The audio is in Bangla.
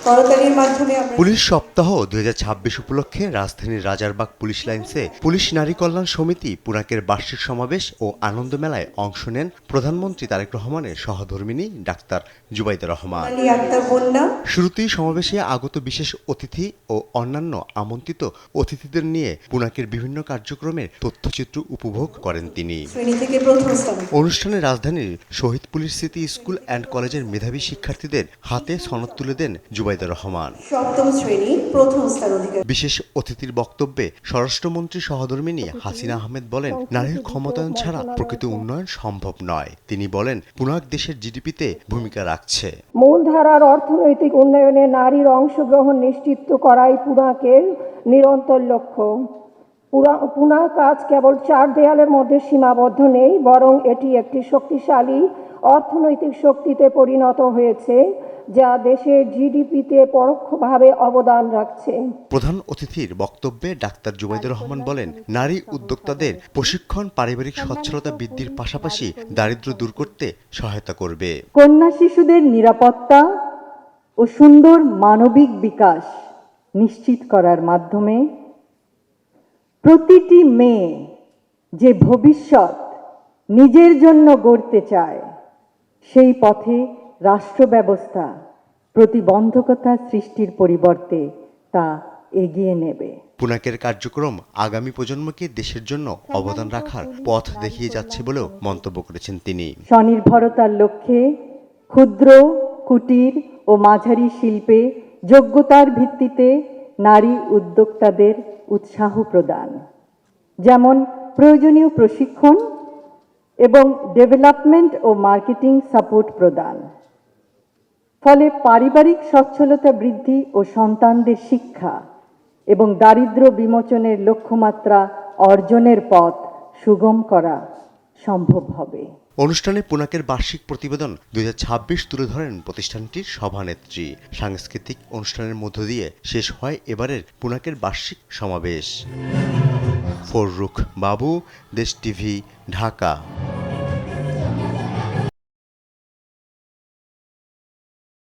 করতালির মাধ্যমে পুলিশ সপ্তাহ 2026 উপলক্ষে রাজধানীর রাজারবাগ পুলিশ লাইনসে পুলিশ নারী কল্যাণ সমিতি পুরাকের বার্ষিক সমাবেশ ও আনন্দ মেলায় অংশ নেন প্রধানমন্ত্রী তারেক রহমানের সহধর্মিণী ডাক্তার জুবাইদা রহমান। শুরুতেই সমাবেশে আগত বিশেষ অতিথি ও অন্যান্য আমন্ত্রিত অতিথিদের নিয়ে পুরাকের বিভিন্ন কার্যক্রমের তথ্যচিত্র উপভোগ করেন তিনি। অনুষ্ঠানে রাজধানীর শহীদ পুলিশ স্মৃতি স্কুল অ্যান্ড কলেজের মেধাবী শিক্ষার্থীদের হাতে সনদ তুলে দেন জুবাইদা রহমান। বিশেষ অতিথির বক্তব্যে স্বরাষ্ট্রমন্ত্রী সহধর্মিণী হাসিনা আহমেদ বলেন, নারীর ক্ষমতায়ন ছাড়া প্রকৃত উন্নয়ন সম্ভব নয়। তিনি বলেন, পুরাক দেশের জিডিপিতে ভূমিকা রাখছে। মূলধারার অর্থনৈতিক উন্নয়নে নারীর অংশগ্রহণ নিশ্চিত করাই পুরাকের নিরন্তর লক্ষ্য। পুরাক আজ কেবল 4 দেয়ালের মধ্যে সীমাবদ্ধ নেই, বরং এটি একটি শক্তিশালী অর্থনৈতিক শক্তিতে পরিণত হয়েছে, যা দেশের জিডিপিতে পরোক্ষভাবে অবদান রাখছে। প্রধান অতিথির বক্তব্যে ডাক্তার জুবাইদা রহমান বলেন, নারী উদ্যোক্তাদের প্রশিক্ষণ পারিবারিক সচ্ছলতা বৃদ্ধির পাশাপাশি দারিদ্র্য দূর করতে সহায়তা করবে। কন্যা শিশুদের নিরাপত্তা ও সুন্দর মানবিক বিকাশ নিশ্চিত করার মাধ্যমে প্রতিটি মেয়ে যে ভবিষ্যৎ নিজের জন্য গড়তে চায়, সেই পথে রাষ্ট্র ব্যবস্থা প্রতিবন্ধকতা সৃষ্টির পরিবর্তে তা এগিয়ে নেবে। পুরাকের কার্যক্রম আগামী প্রজন্মকে দেশের জন্য অবদান রাখার পথ দেখিয়ে যাচ্ছে বলেও মন্তব্য করেছেন তিনি। স্বনির্ভরতার লক্ষ্যে ক্ষুদ্র, কুটির ও মাঝারি শিল্পে যোগ্যতার ভিত্তিতে নারী উদ্যোক্তাদের উৎসাহ প্রদান, যেমন প্রয়োজনীয় প্রশিক্ষণ এবং ডেভেলপমেন্ট ও মার্কেটিং সাপোর্ট প্রদান। ফলে পারিবারিক সচ্ছলতা বৃদ্ধি ও সন্তানদের শিক্ষা এবং দারিদ্র্য বিমোচনের লক্ষ্যমাত্রা অর্জনের পথ সুগম করা সম্ভব হবে। অনুষ্ঠানে পুরাকের বার্ষিক প্রতিবেদন 2026 তুলে ধরেন প্রতিষ্ঠানটির সভানেত্রী। সাংস্কৃতিক অনুষ্ঠানের মধ্য দিয়ে শেষ হয় এবারের পুরাকের বার্ষিক সমাবেশ। ফররুখ বাবু, দেশ টিভি, ঢাকা।